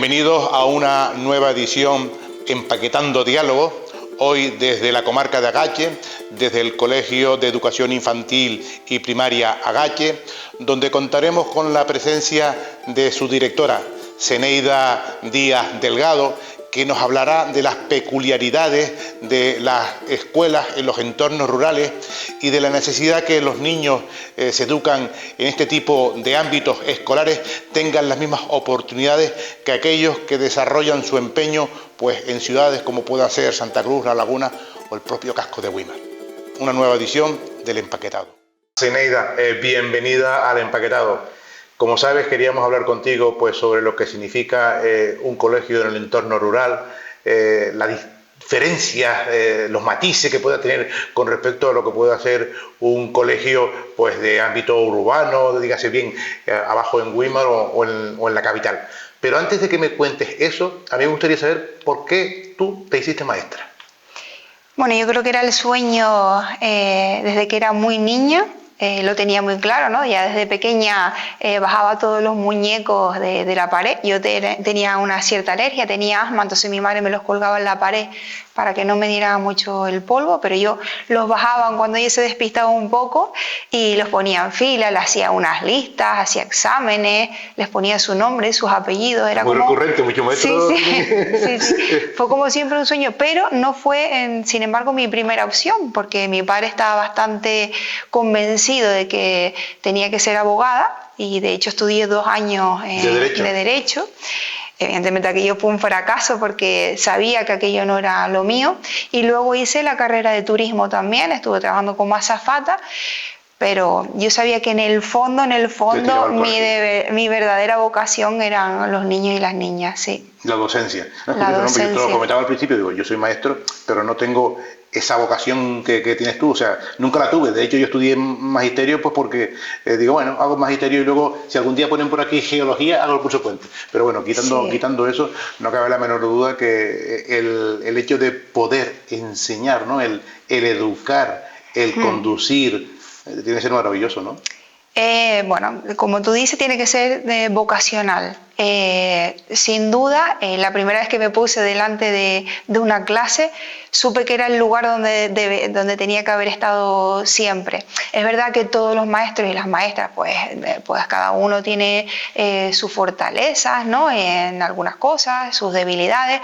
Bienvenidos a una nueva edición Empaquetando Diálogos, hoy desde la comarca de Agache, desde el Colegio de Educación Infantil y Primaria Agache, donde contaremos con la presencia de su directora, Zeneida Díaz Delgado, que nos hablará de las peculiaridades de las escuelas en los entornos rurales y de la necesidad que los niños se educan en este tipo de ámbitos escolares tengan las mismas oportunidades que aquellos que desarrollan su empeño pues en ciudades como pueda ser Santa Cruz, La Laguna o el propio casco de Güímar. Una nueva edición del Empaquetado. Zeneida, bienvenida al Empaquetado. Como sabes, queríamos hablar contigo pues, sobre lo que significa un colegio en el entorno rural, las diferencias, los matices que pueda tener con respecto a lo que pueda ser un colegio pues, de ámbito urbano, dígase bien, abajo en Güímar o en la capital. Pero antes de que me cuentes eso, a mí me gustaría saber por qué tú te hiciste maestra. Bueno, yo creo que era el sueño desde que era muy niña. Lo tenía muy claro, ¿no? Ya desde pequeña bajaba todos los muñecos de la pared. Yo tenía una cierta alergia, tenía asma, entonces mi madre me los colgaba en la pared para que no me diera mucho el polvo, pero yo los bajaba cuando ella se despistaba un poco y los ponía en fila, le hacía unas listas, hacía exámenes, les ponía su nombre, sus apellidos. Era muy como... recurrente, mucho maestro. Sí. Fue como siempre un sueño, pero no fue, sin embargo, mi primera opción, porque mi padre estaba bastante convencido de que tenía que ser abogada y de hecho estudié 2 años de derecho. Evidentemente aquello fue un fracaso porque sabía que aquello no era lo mío y luego hice la carrera de turismo también, estuve trabajando como azafata, pero yo sabía que en el fondo mi verdadera vocación eran los niños y las niñas, sí. La docencia. La docencia. Yo te lo comentaba al principio, digo, yo soy maestro, pero no tengo esa vocación que tienes tú, o sea, nunca la tuve. De hecho, yo estudié magisterio pues porque digo, bueno, hago magisterio y luego, si algún día ponen por aquí geología, hago el curso puente. Pero bueno, quitando eso, no cabe la menor duda que el hecho de poder enseñar, ¿no? El educar, el conducir, tiene que ser maravilloso, ¿no? Bueno, como tú dices, tiene que ser vocacional. Sin duda, la primera vez que me puse delante de una clase, supe que era el lugar donde tenía que haber estado siempre. Es verdad que todos los maestros y las maestras, pues cada uno tiene sus fortalezas, ¿no? En algunas cosas, sus debilidades.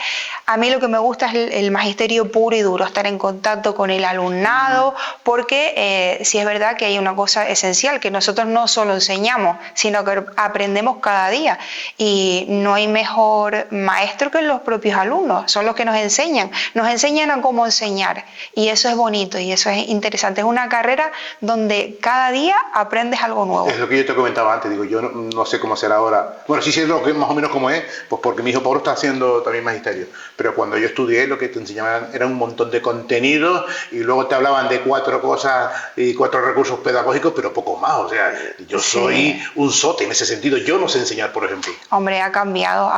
A mí lo que me gusta es el magisterio puro y duro, estar en contacto con el alumnado, porque sí es verdad que hay una cosa esencial, que nosotros no solo enseñamos, sino que aprendemos cada día. Y no hay mejor maestro que los propios alumnos, son los que nos enseñan a cómo enseñar. Y eso es bonito y eso es interesante. Es una carrera donde cada día aprendes algo nuevo. Es lo que yo te comentaba antes, digo, yo no sé cómo será ahora. Bueno, sí sé lo que más o menos cómo es, pues porque mi hijo Pablo está haciendo también magisterio. Pero cuando yo estudié, lo que te enseñaban era un montón de contenidos y luego te hablaban de 4 cosas y 4 recursos pedagógicos, pero poco más. O sea, yo soy un sote en ese sentido. Yo no sé enseñar, por ejemplo. Hombre, ha cambiado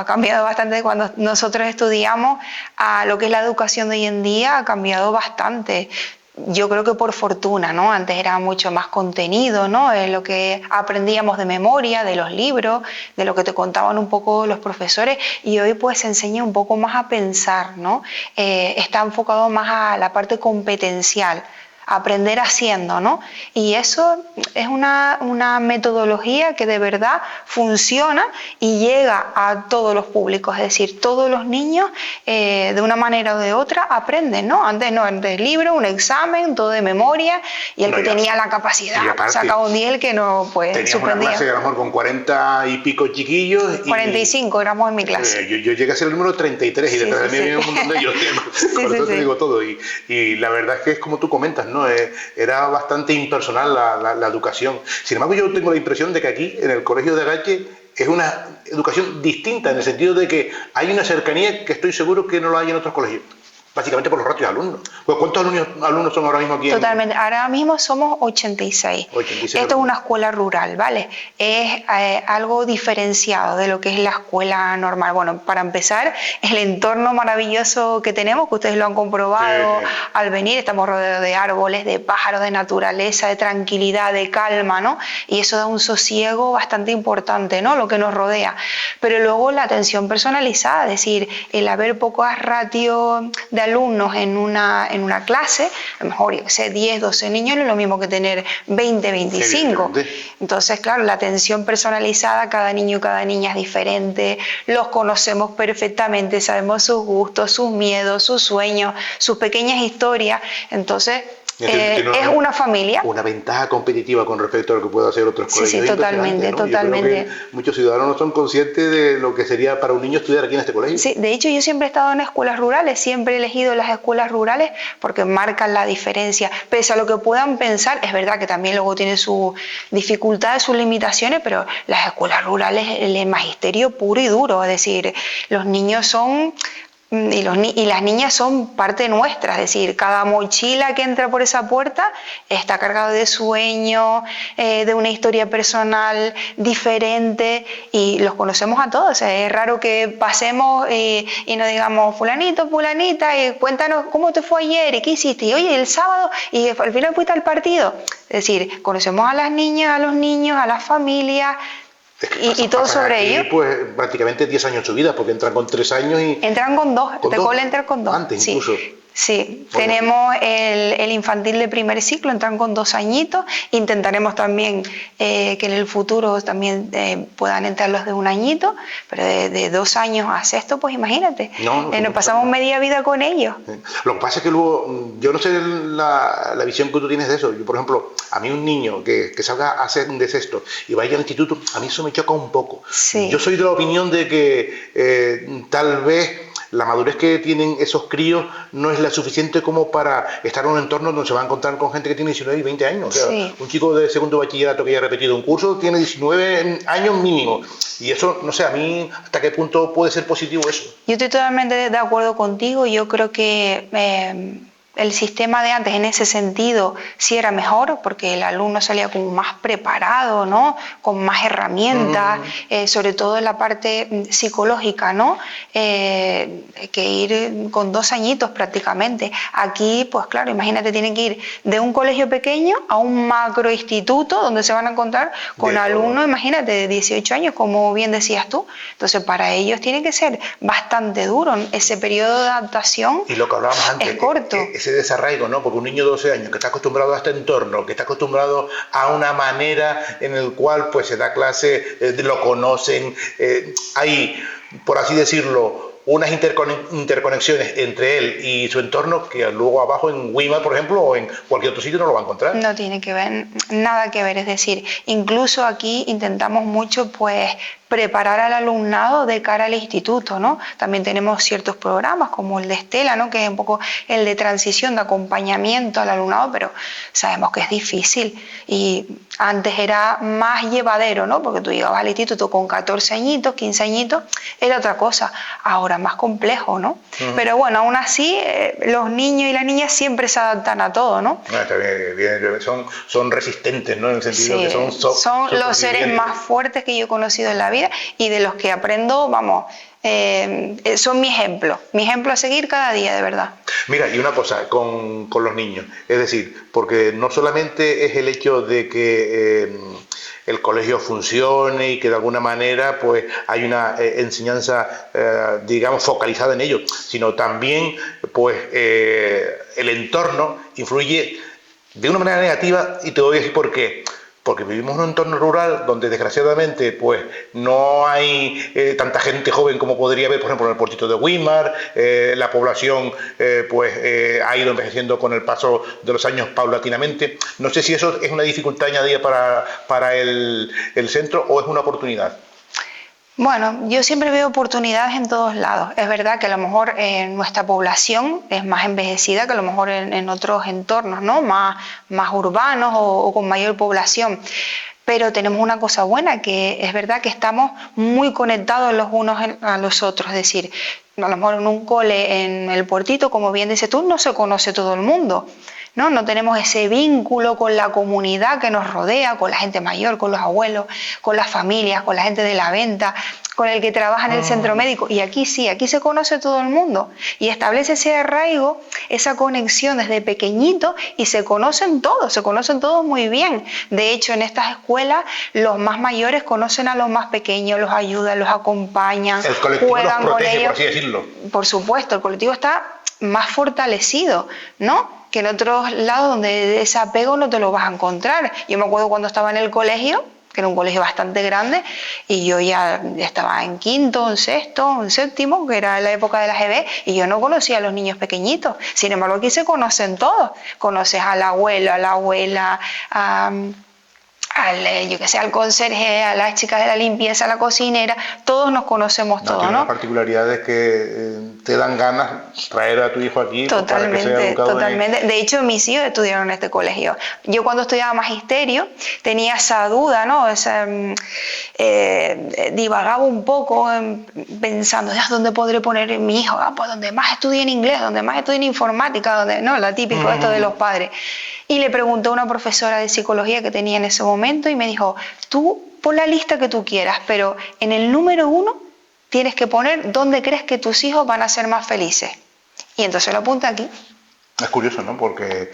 bastante cuando nosotros estudiamos a lo que es la educación de hoy en día, ha cambiado bastante. Yo creo que por fortuna, ¿no? Antes era mucho más contenido, ¿no? Lo que aprendíamos de memoria, de los libros, de lo que te contaban un poco los profesores, y hoy pues se enseña un poco más a pensar, ¿no? Está enfocado más a la parte competencial, aprender haciendo, ¿no? Y eso es una metodología que de verdad funciona y llega a todos los públicos, es decir, todos los niños de una manera o de otra aprenden, ¿no? Antes libro, un examen, todo de memoria, y el que tenía la capacidad sacaba un 10, el que no, pues tenías suspendía. Una clase a lo mejor con 40 y pico chiquillos. 45 éramos en mi clase. Yo llegué a ser el número 33 y detrás de mí había un montón de ellos. Con eso te digo todo. Y la verdad es que es como tú comentas, ¿no? Era bastante impersonal la educación. Sin embargo, yo tengo la impresión de que aquí, en el colegio de Agache, es una educación distinta, en el sentido de que hay una cercanía que estoy seguro que no lo hay en otros colegios. básicamente por los ratios de alumnos. Pues ¿cuántos alumnos son ahora mismo aquí? Totalmente. Ahora mismo somos 86. 86. Esto es una escuela rural, ¿vale? Es algo diferenciado de lo que es la escuela normal. Bueno, para empezar, el entorno maravilloso que tenemos, que ustedes lo han comprobado al venir, estamos rodeados de árboles, de pájaros, de naturaleza, de tranquilidad, de calma, ¿no? Y eso da un sosiego bastante importante, ¿no? Lo que nos rodea. Pero luego la atención personalizada, es decir, el haber pocas ratios de alumnos en una clase, a lo mejor, yo sé, 10, 12 niños no es lo mismo que tener 20, 25. Entonces, claro, la atención personalizada, cada niño y cada niña es diferente, los conocemos perfectamente, sabemos sus gustos, sus miedos, sus sueños, sus pequeñas historias. Entonces, es una familia. Una ventaja competitiva con respecto a lo que puede hacer otros colegios. Sí, totalmente, ¿no? Totalmente. Yo creo que muchos ciudadanos no son conscientes de lo que sería para un niño estudiar aquí en este colegio. Sí, de hecho yo siempre he estado en escuelas rurales, siempre he elegido las escuelas rurales porque marcan la diferencia. Pese a lo que puedan pensar, es verdad que también luego tiene sus dificultades, sus limitaciones, pero las escuelas rurales, el magisterio puro y duro, es decir, los niños son... Y las niñas son parte nuestra, es decir, cada mochila que entra por esa puerta está cargada de sueños, de una historia personal diferente y los conocemos a todos. Es raro que pasemos y nos digamos, fulanito, fulanita, y cuéntanos cómo te fue ayer y qué hiciste, y oye, el sábado, y al final fuiste al partido. Es decir, conocemos a las niñas, a los niños, a las familias. Y todo sobre aquí, ello. Pues prácticamente 10 años de su vida, porque entran con 3 años y... Entran con 2, te cole entrar con 2. Antes incluso. Sí, bueno. Tenemos el infantil de primer ciclo, entran con 2 añitos. Intentaremos también que en el futuro también puedan entrar los de 1 añito, pero de 2 años a sexto, pues imagínate, nos pasamos media vida con ellos. Lo que pasa es que luego, yo no sé la visión que tú tienes de eso. Yo, por ejemplo, a mí un niño que salga a hacer de sexto y vaya al instituto, a mí eso me choca un poco. Sí. Yo soy de la opinión de que tal vez la madurez que tienen esos críos no es la suficiente como para estar en un entorno donde se va a encontrar con gente que tiene 19 y 20 años. O sea, un chico de segundo bachillerato que haya repetido un curso tiene 19 años mínimo. Y eso, no sé, a mí, ¿hasta qué punto puede ser positivo eso? Yo estoy totalmente de acuerdo contigo. Yo creo que el sistema de antes en ese sentido sí era mejor porque el alumno salía como más preparado, ¿no? Con más herramientas, sobre todo en la parte psicológica, ¿no? Que ir con 2 añitos prácticamente. Aquí, pues claro, imagínate, tienen que ir de un colegio pequeño a un macroinstituto donde se van a encontrar con alumnos, imagínate, de 18 años, como bien decías tú. Entonces, para ellos tiene que ser bastante duro. Ese periodo de adaptación y lo que hablábamos antes, es corto. Ese desarraigo, ¿no? Porque un niño de 12 años que está acostumbrado a este entorno, que está acostumbrado a una manera en el cual pues se da clase, lo conocen, hay, por así decirlo, unas interconexiones entre él y su entorno que luego abajo en Weimar, por ejemplo, o en cualquier otro sitio no lo va a encontrar. No tiene que ver, nada que ver, es decir, incluso aquí intentamos mucho pues preparar al alumnado de cara al instituto, ¿no? También tenemos ciertos programas como el de Estela, ¿no? Que es un poco el de transición, de acompañamiento al alumnado, pero sabemos que es difícil y antes era más llevadero, ¿no? Porque tú llegabas al instituto con 14 añitos, 15 añitos, era otra cosa, ahora más complejo, ¿no? Pero bueno, aún así los niños y las niñas siempre se adaptan a todo, ¿no? Está bien, son resistentes, ¿no? En el sentido que son los seres más fuertes que yo he conocido en la vida y de los que aprendo, vamos, son mi ejemplo a seguir cada día, de verdad. Mira, y una cosa con los niños, es decir, porque no solamente es el hecho de que el colegio funcione y que de alguna manera pues hay una enseñanza, digamos, focalizada en ello, sino también pues el entorno influye de una manera negativa y te voy a decir por qué. Porque vivimos en un entorno rural donde desgraciadamente pues no hay tanta gente joven como podría haber, por ejemplo, en el puertito de Weimar. La población ha ido envejeciendo con el paso de los años paulatinamente. No sé si eso es una dificultad añadida para el centro o es una oportunidad. Bueno, yo siempre veo oportunidades en todos lados. Es verdad que a lo mejor nuestra población es más envejecida que a lo mejor en otros entornos, ¿no? Más urbanos o con mayor población. pero tenemos una cosa buena, que es verdad que estamos muy conectados los unos a los otros, es decir, a lo mejor en un cole en el Puertito, como bien dices tú, no se conoce todo el mundo, ¿no? No tenemos ese vínculo con la comunidad que nos rodea, con la gente mayor, con los abuelos, con las familias, con la gente de la venta, con el que trabaja en el centro médico. Y aquí sí, aquí se conoce todo el mundo y establece ese arraigo, esa conexión desde pequeñito, y se conocen todos muy bien. De hecho, en estas escuelas los más mayores conocen a los más pequeños, los ayudan, los acompañan, el colectivo juegan los protege, con ellos. por así decirlo. Por supuesto, el colectivo está más fortalecido, ¿no?, que en otros lados donde ese apego no te lo vas a encontrar. Yo me acuerdo cuando estaba en el colegio, que era un colegio bastante grande, y yo ya estaba en quinto, en sexto, en séptimo, que era la época de la GB, y yo no conocía a los niños pequeñitos. Sin embargo, aquí se conocen todos. Conoces al abuelo, a la abuela, yo que sé, al conserje, a las chicas de la limpieza, a la cocinera, todos nos conocemos todos, tiene ¿no? unas particularidades que te dan ganas traer a tu hijo aquí, Totalmente, para que sea educado totalmente. De hecho, mis hijos estudiaron en este colegio. Yo cuando estudiaba magisterio tenía esa duda, ¿no? Divagaba un poco pensando, ¿dónde podré poner mi hijo? Pues donde más estudie en inglés, donde más estudie en informática, ¿no? La típico esto de los padres. Y le pregunté a una profesora de psicología que tenía en ese momento y me dijo, tú pon la lista que tú quieras, pero en el número 1 tienes que poner dónde crees que tus hijos van a ser más felices. Y entonces lo apunta aquí. Es curioso, ¿no? Porque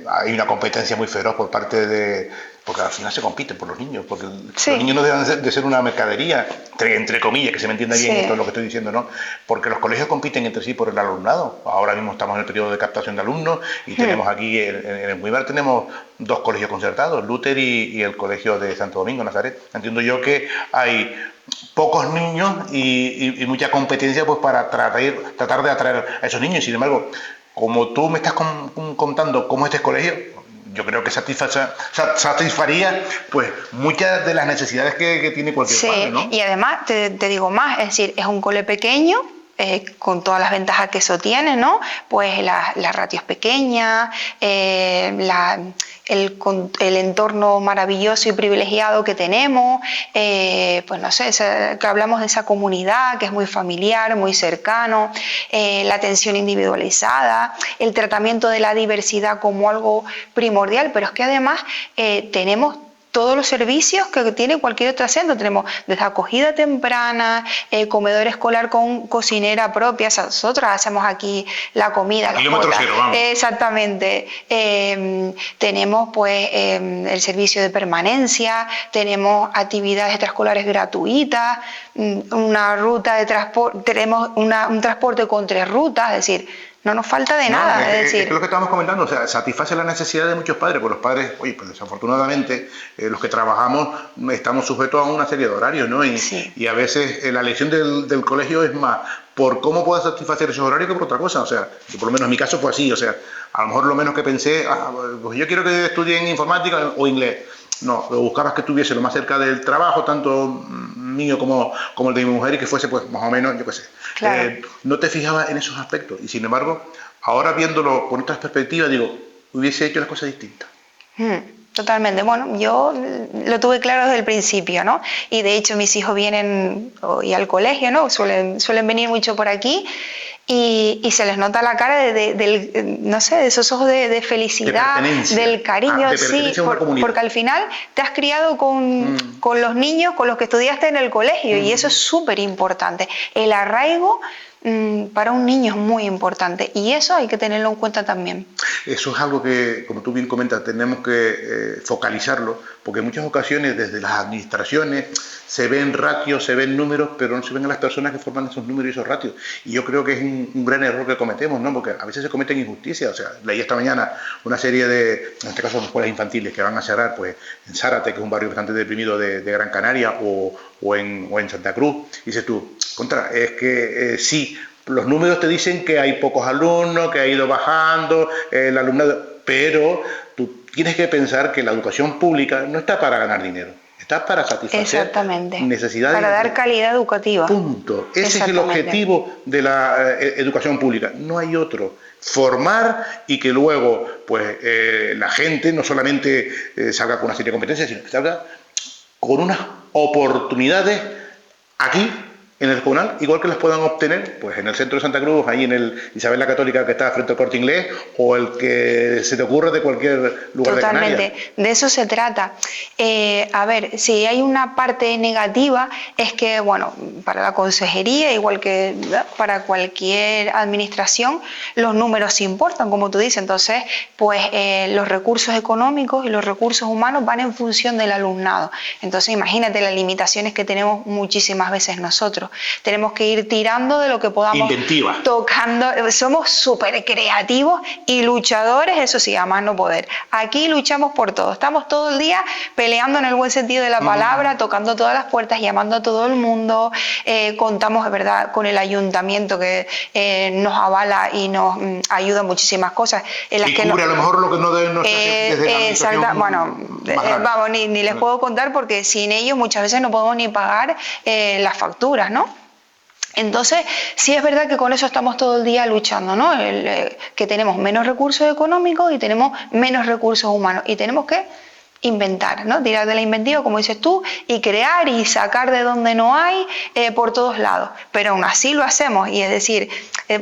hay una competencia muy feroz por parte de... Porque al final se compite por los niños, porque los niños no deben de ser una mercadería, entre comillas, que se me entienda bien esto es lo que estoy diciendo, ¿no? Porque los colegios compiten entre sí por el alumnado. Ahora mismo estamos en el periodo de captación de alumnos y tenemos aquí, en el Muibar tenemos 2 colegios concertados, Luther y el Colegio de Santo Domingo, Nazaret. Entiendo yo que hay pocos niños y mucha competencia pues para tratar de atraer a esos niños. Sin embargo, como tú me estás contando cómo es este colegio, yo creo que satisfaría pues muchas de las necesidades que tiene cualquier padre, ¿no? Y además te digo más, es decir, es un cole pequeño, con todas las ventajas que eso tiene, ¿no? Pues las ratios pequeñas, el entorno maravilloso y privilegiado que tenemos, pues no sé, que hablamos de esa comunidad que es muy familiar, muy cercano, la atención individualizada, el tratamiento de la diversidad como algo primordial, pero es que además tenemos todos los servicios que tiene cualquier otro centro. Tenemos desde acogida temprana, comedor escolar con cocinera propia. O sea, nosotros hacemos aquí la comida. Kilómetro cero, vamos. Exactamente. Tenemos pues el servicio de permanencia, tenemos actividades extraescolares gratuitas, una ruta de transporte, tenemos un transporte con 3 rutas, es decir, no nos falta de nada. Es decir, es lo que estábamos comentando, o sea, satisface la necesidad de muchos padres, porque los padres, oye, pues desafortunadamente, los que trabajamos estamos sujetos a una serie de horarios, ¿no? Y a veces la elección del colegio es más por cómo pueda satisfacer esos horarios que por otra cosa. O sea, que por lo menos en mi caso fue así, o sea, a lo mejor lo menos que pensé, pues yo quiero que estudien informática o inglés. No, lo buscabas que estuviese lo más cerca del trabajo, tanto mío como el de mi mujer, y que fuese pues más o menos, yo qué sé. Claro. No te fijabas en esos aspectos, y sin embargo, ahora viéndolo con otras perspectivas, digo, hubiese hecho las cosas distintas. Totalmente. Bueno, yo lo tuve claro desde el principio, ¿no? Y de hecho mis hijos vienen hoy al colegio, ¿no? Suelen venir mucho por aquí. Y se les nota la cara no sé, de esos ojos de felicidad, del cariño, sí, porque al final te has criado con los niños con los que estudiaste en el colegio, y eso es súper importante. El arraigo para un niño es muy importante, y eso hay que tenerlo en cuenta también. Eso es algo que, como tú bien comentas, tenemos que focalizarlo, porque en muchas ocasiones desde las administraciones se ven ratios, se ven números, pero no se ven a las personas que forman esos números y esos ratios. Y yo creo que es un gran error que cometemos, ¿no? Porque a veces se cometen injusticias. O sea, leí esta mañana una serie de, en este caso, escuelas infantiles que van a cerrar pues, en Zárate, que es un barrio bastante deprimido de Gran Canaria, o en Santa Cruz. Y dices tú, es que sí, los números te dicen que hay pocos alumnos, que ha ido bajando el alumnado, pero tú tienes que pensar que la educación pública no está para ganar dinero. está para satisfacer necesidades. Para dar calidad educativa. Punto. Ese es el objetivo de la educación pública, no hay otro. Formar y que luego pues la gente no solamente salga con una serie de competencias, sino que salga con unas oportunidades aquí en el comunal, igual que las puedan obtener pues en el centro de Santa Cruz, ahí en el Isabel la Católica que está frente al Corte Inglés, o el que se te ocurra de cualquier lugar de Canarias. Totalmente, de eso se trata. A ver, si hay una parte negativa, es que, bueno, para la consejería, igual que para cualquier administración, los números importan, como tú dices. Entonces, pues los recursos económicos y los recursos humanos van en función del alumnado. Entonces, imagínate las limitaciones que tenemos muchísimas veces nosotros. Tenemos que ir tirando de lo que podamos. Inventiva. Tocando. Somos súper creativos y luchadores, eso sí, a más no poder. Aquí luchamos por todo. Estamos todo el día peleando en el buen sentido de la palabra, tocando todas las puertas, llamando a todo el mundo. Contamos, de verdad, con el ayuntamiento que nos avala y nos ayuda en muchísimas cosas. En las y que cubre a lo mejor lo que no debe desde la bueno, vamos, ni les puedo contar porque sin ellos muchas veces no podemos ni pagar las facturas, ¿no? Entonces, sí es verdad que con eso estamos todo el día luchando, ¿no? Que tenemos menos recursos económicos y tenemos menos recursos humanos y tenemos que inventar, ¿no? Tirar de la inventiva, como dices tú, y crear y sacar de donde no hay por todos lados. Pero aún así lo hacemos, y es decir,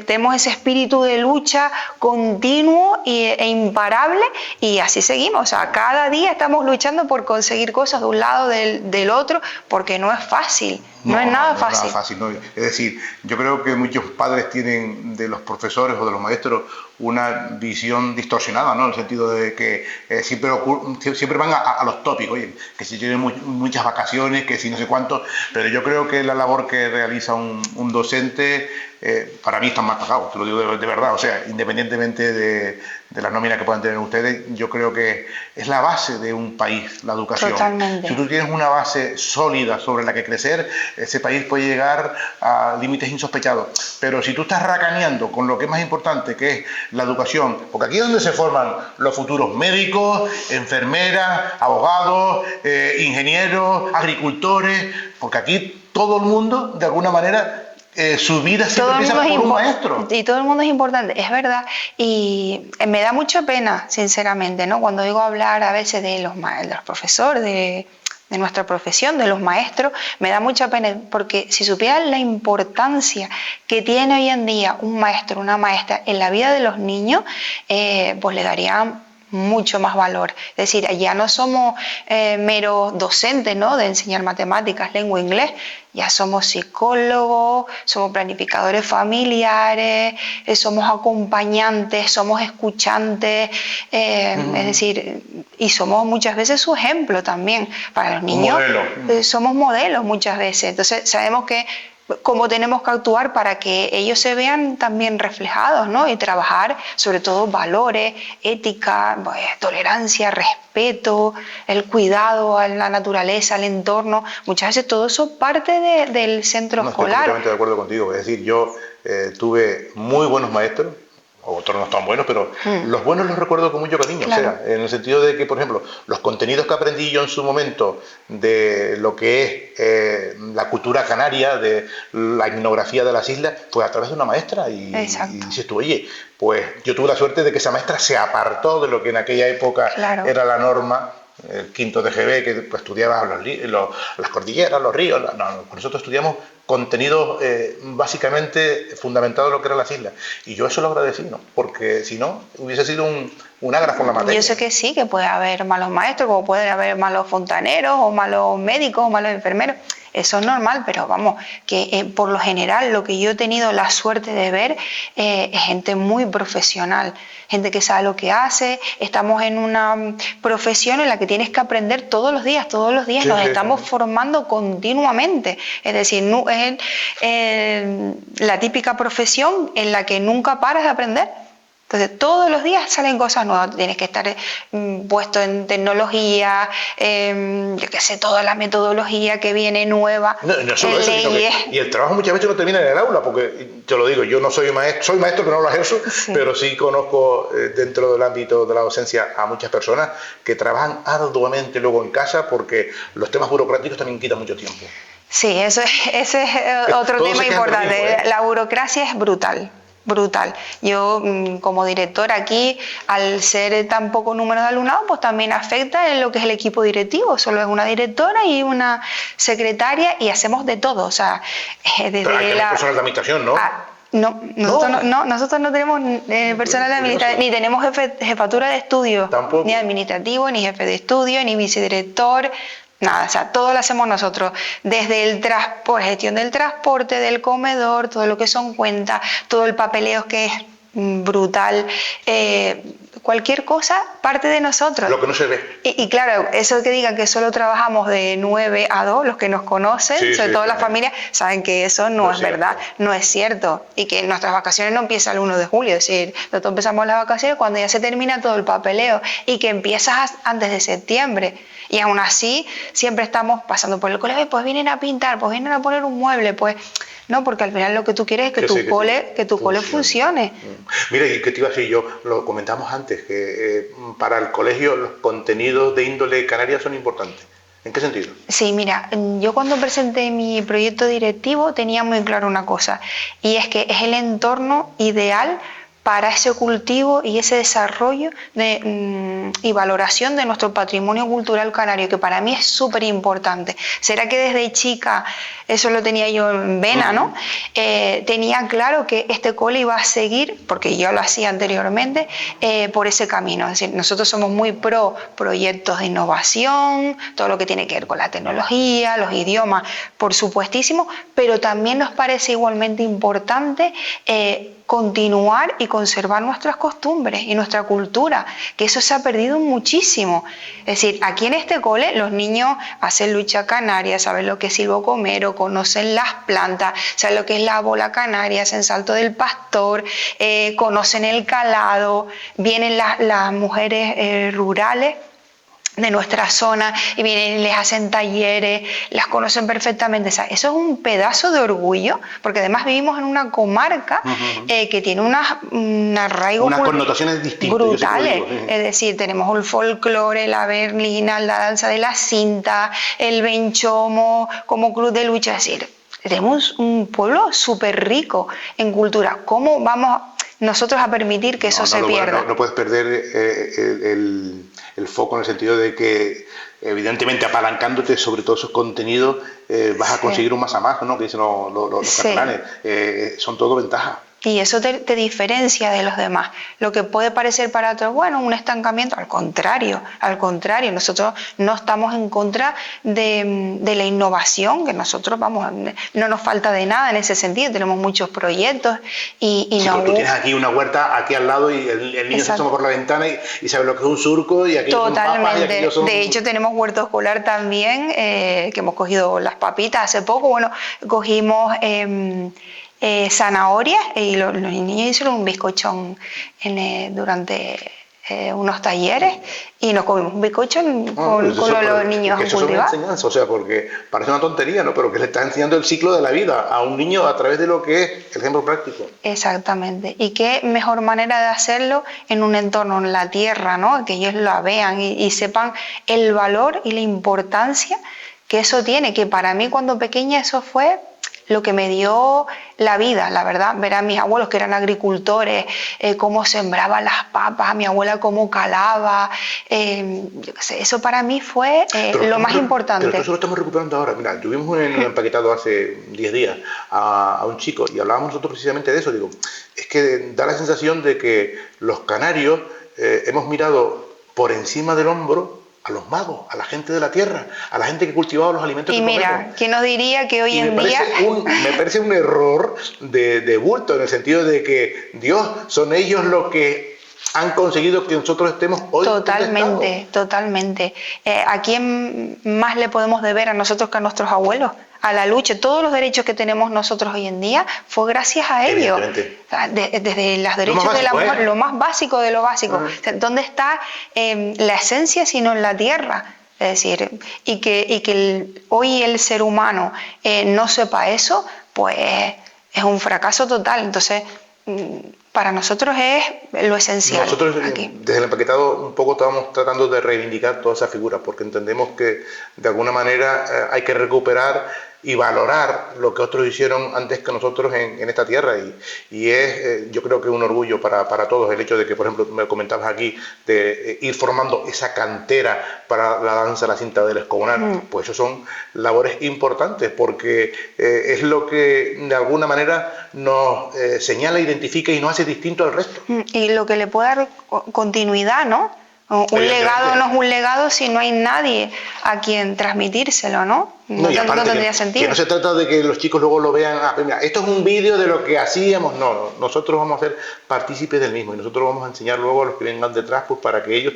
tenemos ese espíritu de lucha continuo e imparable, y así seguimos. O sea, cada día estamos luchando por conseguir cosas de un lado del otro, porque no es fácil. No es nada fácil. No. Es decir, yo creo que muchos padres tienen de los profesores o de los maestros una visión distorsionada, ¿no? En el sentido de que siempre van a los tópicos, oye, que si tienen muchas vacaciones, que si no sé cuánto, pero yo creo que la labor que realiza un docente, para mí están mal pagados, te lo digo de verdad, o sea, independientemente de las nóminas que puedan tener ustedes, yo creo que es la base de un país, la educación. Totalmente. Si tú tienes una base sólida sobre la que crecer, ese país puede llegar a límites insospechados. Pero si tú estás racaneando con lo que es más importante, que es la educación, porque aquí es donde se forman los futuros médicos, enfermeras, abogados, ingenieros, agricultores, porque aquí todo el mundo, de alguna manera, su vida siempre empieza por un maestro. Y todo el mundo es importante, es verdad. Y me da mucha pena, sinceramente, ¿no? Cuando oigo hablar a veces de los profesores, de nuestra profesión, de los maestros, me da mucha pena, porque si supieran la importancia que tiene hoy en día un maestro, una maestra en la vida de los niños, pues le darían mucho más valor. Es decir, ya no somos meros docentes, ¿no?, de enseñar matemáticas, lengua, inglés, ya somos psicólogos, somos planificadores familiares, somos acompañantes, somos escuchantes, es decir, y somos muchas veces su ejemplo también para los niños. Somos modelos muchas veces, entonces sabemos que cómo tenemos que actuar para que ellos se vean también reflejados, ¿no? Y trabajar sobre todo valores, ética, tolerancia, respeto, el cuidado a la naturaleza, al entorno. Muchas veces todo eso parte del centro escolar. Estoy completamente de acuerdo contigo. Es decir, yo tuve muy buenos maestros, otros no tan buenos, pero los buenos los recuerdo con mucho cariño. Claro. O sea, en el sentido de que, por ejemplo, los contenidos que aprendí yo en su momento de lo que es la cultura canaria, de la etnografía de las islas, fue a través de una maestra y dices tú, oye, pues yo tuve la suerte de que esa maestra se apartó de lo que en aquella época era la norma, el quinto de GB, que estudiaba las cordilleras, los ríos. Nosotros estudiamos contenidos básicamente fundamentados en lo que eran las islas. Y yo eso lo agradecí, ¿no? Porque si no, hubiese sido un ágrafo en la materia. Yo sé que sí, que puede haber malos maestros, como pueden haber malos fontaneros, o malos médicos, o malos enfermeros. Eso es normal, pero vamos, que por lo general lo que yo he tenido la suerte de ver es gente muy profesional, gente que sabe lo que hace. Estamos en una profesión en la que tienes que aprender todos los días nos estamos formando continuamente. Es decir, no, es la típica profesión en la que nunca paras de aprender. Entonces, todos los días salen cosas nuevas. Tienes que estar puesto en tecnología, yo qué sé, toda la metodología que viene nueva, no solo eso, sino que, y el trabajo muchas veces no termina en el aula, porque te lo digo, yo no soy maestro, soy maestro pero no lo ejerzo, pero sí conozco dentro del ámbito de la docencia a muchas personas que trabajan arduamente luego en casa porque los temas burocráticos también quitan mucho tiempo. Sí, ese es otro tema importante. Mismo, La burocracia es brutal. Brutal. Yo como directora aquí, al ser tan poco número de alumnado, pues también afecta en lo que es el equipo directivo. Solo es una directora y una secretaria y hacemos de todo. O sea, desde pero hay personal de administración, ¿no? Nosotros no tenemos personal de administración, ni tenemos jefatura de estudio, tampoco, ni administrativo, ni jefe de estudio, ni vicedirector. Nada, o sea, todo lo hacemos nosotros, desde el gestión del transporte, del comedor, todo lo que son cuentas, todo el papeleo que es brutal, cualquier cosa parte de nosotros. Lo que no se ve. Y claro, eso que digan que solo trabajamos de 9 a 2, los que nos conocen, sobre todo las familias, saben que eso no es verdad, no es cierto. Y que nuestras vacaciones no empiezan el 1 de julio, es decir, nosotros empezamos las vacaciones cuando ya se termina todo el papeleo y que empiezas antes de septiembre. Y aún así, siempre estamos pasando por el colegio, pues vienen a pintar, pues vienen a poner un mueble, pues no, porque al final lo que tú quieres es que tu cole funcione. Mira, y que te iba a decir yo, lo comentamos antes, que para el colegio los contenidos de índole canaria son importantes. ¿En qué sentido? Sí, mira, yo cuando presenté mi proyecto directivo tenía muy claro una cosa, y es que es el entorno ideal para ese cultivo y ese desarrollo y valoración de nuestro patrimonio cultural canario, que para mí es súper importante. ¿Será que desde chica, eso lo tenía yo en vena, ¿no? Tenía claro que este cole iba a seguir, porque yo lo hacía anteriormente, por ese camino. Es decir, nosotros somos muy pro proyectos de innovación, todo lo que tiene que ver con la tecnología, los idiomas, por supuestísimo, pero también nos parece igualmente importante continuar y conservar nuestras costumbres y nuestra cultura, que eso se ha perdido muchísimo. Es decir, aquí en este cole los niños hacen lucha canaria, saben lo que es silbo comero, conocen las plantas, saben lo que es la bola canaria, hacen salto del pastor, conocen el calado, vienen las mujeres rurales de nuestra zona y vienen y les hacen talleres, las conocen perfectamente. O sea, eso es un pedazo de orgullo, porque además vivimos en una comarca que tiene un arraigo, unas connotaciones distintas, brutales. Es decir, tenemos el folclore, la berlina, la danza de la cinta, el benchomo como club de lucha. Es decir, tenemos un pueblo súper rico en cultura. ¿Cómo vamos nosotros a permitir que eso se pierda? No puedes perder el foco en el sentido de que, evidentemente, apalancándote sobre todos esos contenidos, vas a conseguir un más a más, ¿no? Que dicen los catalanes. Son todo ventajas. Y eso te diferencia de los demás. Lo que puede parecer para otros, bueno, un estancamiento, al contrario, nosotros no estamos en contra de la innovación, que nosotros, vamos, no nos falta de nada en ese sentido, tenemos muchos proyectos y sí, tú tienes aquí una huerta aquí al lado y el niño se asoma por la ventana y sabe lo que es un surco y aquí son papas y aquí son... De hecho, tenemos huerto escolar también, que hemos cogido las papitas hace poco, bueno, cogimos... zanahorias y los niños hicieron un bizcochón durante unos talleres y nos comimos un bizcocho con los niños a cultivar. Es una enseñanza, o sea, porque parece una tontería, ¿no? Pero que le está enseñando el ciclo de la vida a un niño a través de lo que es el ejemplo práctico. Exactamente. Y qué mejor manera de hacerlo en un entorno, en la tierra, ¿no? Que ellos la vean y sepan el valor y la importancia que eso tiene, que para mí cuando pequeña eso fue lo que me dio la vida, la verdad, ver a mis abuelos que eran agricultores, cómo sembraban las papas, a mi abuela cómo calaba, yo qué sé, eso para mí fue lo más importante. Pero eso lo estamos recuperando ahora. Mira, tuvimos un empaquetado hace 10 días a un chico y hablábamos nosotros precisamente de eso. Digo, es que da la sensación de que los canarios hemos mirado por encima del hombro a los magos, a la gente de la tierra, a la gente que cultivaba los alimentos y que mira, comemos. ¿quién nos diría que hoy en día... Me parece un error de bulto, en el sentido de que, Dios, son ellos los que han conseguido que nosotros estemos hoy. Totalmente, totalmente. ¿A quién más le podemos deber a nosotros que a nuestros abuelos? A la lucha. Todos los derechos que tenemos nosotros hoy en día fue gracias a ellos. O sea, desde los derechos de la mujer, lo más básico de lo básico. O sea, ¿dónde está la esencia sino en la tierra? Es decir, y que hoy el ser humano no sepa eso, pues es un fracaso total. Entonces, para nosotros es lo esencial. Nosotros aquí. Desde el empaquetado un poco estamos tratando de reivindicar toda esa figura, porque entendemos que de alguna manera hay que recuperar y valorar lo que otros hicieron antes que nosotros en esta tierra, y es yo creo que un orgullo para todos el hecho de que, por ejemplo, me comentabas aquí de ir formando esa cantera para la danza, la cinta del Escobonar. Pues eso son labores importantes, porque es lo que de alguna manera nos señala, identifica y nos hace distinto al resto. Y lo que le puede dar continuidad, ¿no? Un legado no es un legado si no hay nadie a quien transmitírselo, ¿no? No tendría sentido. Que no se trata de que los chicos luego lo vean, mira, esto es un vídeo de lo que hacíamos, no, nosotros vamos a ser partícipes del mismo y nosotros vamos a enseñar luego a los que vengan detrás, pues para que ellos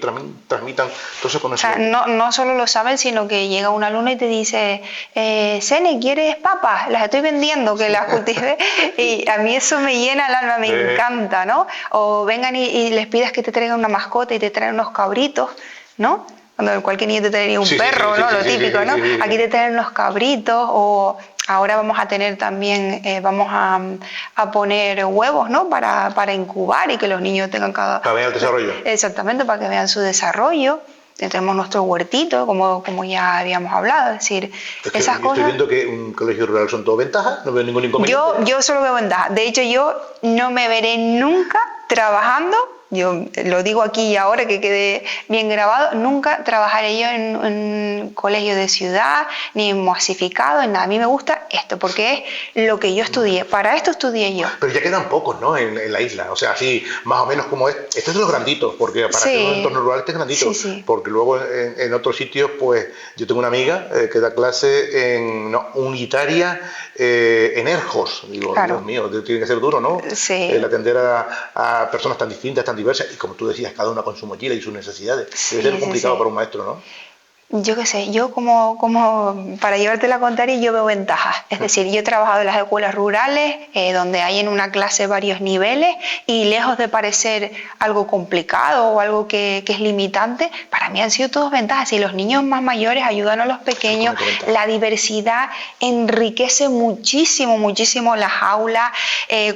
transmitan todo ese conocimiento. O sea, no solo lo saben, sino que llega un alumno y te dice, Sene, ¿quieres papas? Las estoy vendiendo, que las cultive. Y a mí eso me llena el alma, me encanta, ¿no? O vengan y les pidas que te traigan una mascota y te traen unos cabritos, ¿no? Cuando cualquier niño te traería un perro, ¿no? Lo típico, ¿no? Aquí te traen unos cabritos, o ahora vamos a tener también, vamos a poner huevos, ¿no? Para incubar y que los niños tengan cada... Para ver el desarrollo. Exactamente, para que vean su desarrollo. Tenemos nuestro huertito, como ya habíamos hablado, es decir, esas cosas... Estoy viendo que un colegio rural son todo ventajas, no veo ningún inconveniente. Yo solo veo ventajas. De hecho, yo no me veré nunca trabajando, yo lo digo aquí y ahora que quede bien grabado, nunca trabajaré yo en un colegio de ciudad, ni en masificado, en nada. A mí me gusta esto, porque es lo que yo estudié. Para esto estudié yo. Pero ya quedan pocos, ¿no? En la isla. O sea, así, más o menos como es. Esto es de los granditos, porque para que un entorno rural este es grandito. Sí. Porque luego en otros sitios, pues, yo tengo una amiga que da clase en unitaria en Erjos. Digo, claro. Dios mío, tiene que ser duro, ¿no? Sí. El atender a personas tan distintas, tan diversas, y como tú decías, cada una con su mochila y sus necesidades. Debe ser complicado para un maestro, ¿no? Yo qué sé, yo como para llevártela a contar, y yo veo ventajas. Es decir, yo he trabajado en las escuelas rurales, donde hay en una clase varios niveles, y lejos de parecer algo complicado o algo que es limitante, para mí han sido todos ventajas. Y los niños más mayores ayudan a los pequeños, la diversidad enriquece muchísimo, muchísimo las aulas.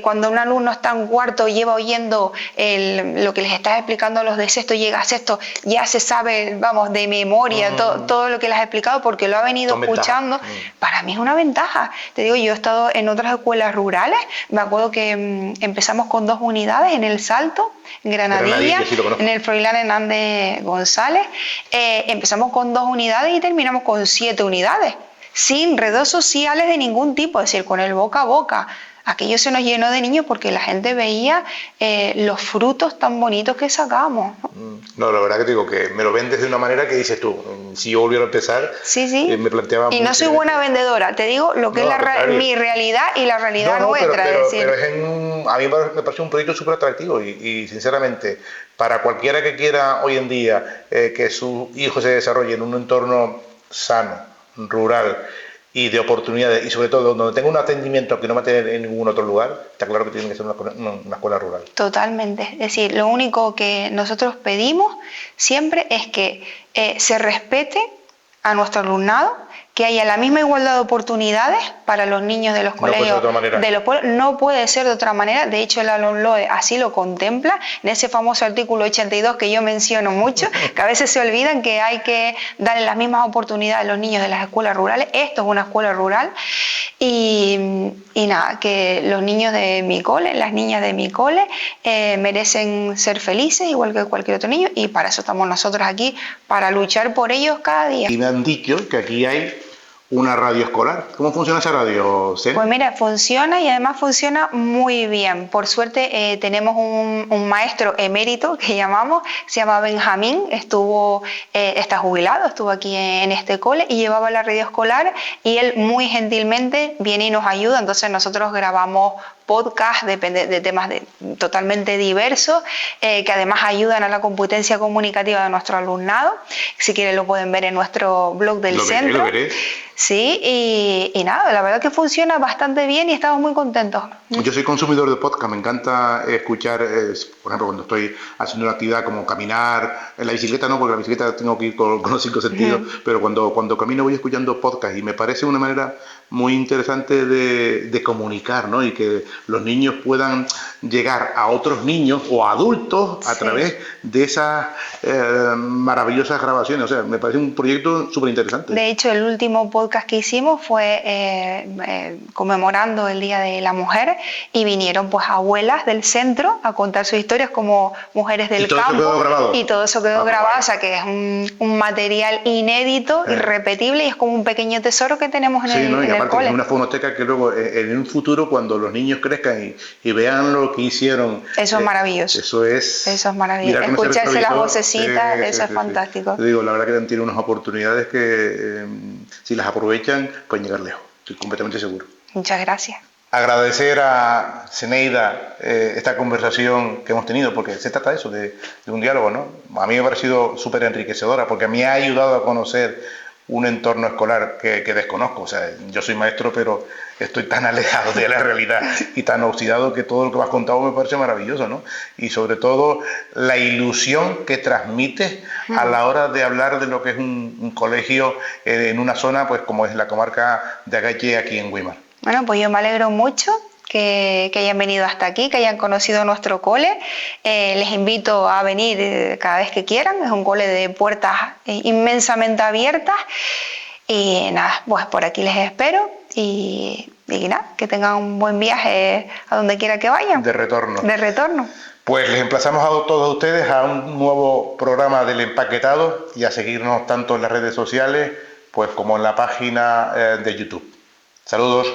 Cuando un alumno está en cuarto, lleva oyendo lo que les estás explicando a los de sexto, llega a sexto, ya se sabe, vamos, de memoria, todo lo que les has explicado, porque lo ha venido escuchando. Para mí es una ventaja. Te digo, yo he estado en otras escuelas rurales, me acuerdo que empezamos con 2 unidades en El Salto, en Granadilla, sí, en el Froilán Hernández González. Empezamos con 2 unidades y terminamos con 7 unidades, sin redes sociales de ningún tipo, es decir, con el boca a boca. Aquello se nos llenó de niños porque la gente veía los frutos tan bonitos que sacábamos, ¿no? No, la verdad que te digo que me lo vendes de una manera que dices tú, si yo volviera a empezar, me planteaba... Y no soy buena vendedora, te digo lo que es mi realidad y la realidad nuestra. Pero a mí me parece un proyecto súper atractivo y sinceramente, para cualquiera que quiera hoy en día que su hijo se desarrolle en un entorno sano, rural, y de oportunidades, y sobre todo donde tenga un atendimiento que no va a tener en ningún otro lugar, está claro que tiene que ser una escuela rural. Totalmente. Es decir, lo único que nosotros pedimos siempre es que se respete a nuestro alumnado, que haya la misma igualdad de oportunidades para los niños de los colegios de los pueblos. No puede ser de otra manera. De hecho, el LOMLOE así lo contempla en ese famoso artículo 82 que yo menciono mucho, que a veces se olvidan que hay que darle las mismas oportunidades a los niños de las escuelas rurales. Esto es una escuela rural y nada, que los niños de mi cole, las niñas de mi cole merecen ser felices igual que cualquier otro niño, y para eso estamos nosotros aquí, para luchar por ellos cada día. Y me han dicho que aquí hay una radio escolar. ¿Cómo funciona esa radio, Cel? Pues mira, funciona y además funciona muy bien. Por suerte tenemos un maestro emérito que llamamos, se llama Benjamín, está jubilado, estuvo aquí en este cole y llevaba la radio escolar y él muy gentilmente viene y nos ayuda. Entonces nosotros grabamos podcast de temas totalmente diversos que además ayudan a la competencia comunicativa de nuestro alumnado. Si quieren lo pueden ver en nuestro blog del centro. Lo veré. Sí, y nada, la verdad que funciona bastante bien y estamos muy contentos. Yo soy consumidor de podcast, me encanta escuchar, por ejemplo, cuando estoy haciendo una actividad como caminar, en la bicicleta no, porque la bicicleta tengo que ir con los 5 sentidos, pero cuando camino voy escuchando podcast y me parece una manera muy interesante de comunicar, ¿no? Y que los niños puedan llegar a otros niños o adultos a través de esas maravillosas grabaciones. O sea, me parece un proyecto súper interesante. De hecho, el último podcast que hicimos fue conmemorando el Día de la Mujer y vinieron pues abuelas del centro a contar sus historias como mujeres del campo. Y todo eso quedó grabado, o sea que es un material inédito, irrepetible y es como un pequeño tesoro que tenemos en el cole. Es una fonoteca que luego en un futuro cuando los niños crezcan y vean lo que hicieron. Eso es maravilloso. Eso es maravilloso. Escucharse las vocecitas, eso es fantástico. Te digo, la verdad que tienen unas oportunidades que si las aprovechan pueden llegar lejos. Estoy completamente seguro. Muchas gracias. Agradecer a Zeneida esta conversación que hemos tenido, porque se trata de eso, de un diálogo, ¿no? A mí me ha parecido súper enriquecedora, porque me ha ayudado a conocer un entorno escolar que desconozco. O sea, yo soy maestro, pero estoy tan alejado de la realidad y tan oxidado que todo lo que me has contado me parece maravilloso, ¿no? Y sobre todo la ilusión que transmites a la hora de hablar de lo que es un colegio en una zona pues como es la comarca de Agache, aquí en Güímar. Bueno, pues yo me alegro mucho que hayan venido hasta aquí, que hayan conocido nuestro cole. Les invito a venir cada vez que quieran. Es un cole de puertas inmensamente abiertas. Y nada, pues por aquí les espero y nada, que tengan un buen viaje a donde quiera que vayan. De retorno. De retorno. Pues les emplazamos a todos ustedes a un nuevo programa del Empaquetado y a seguirnos tanto en las redes sociales pues como en la página de YouTube. Saludos.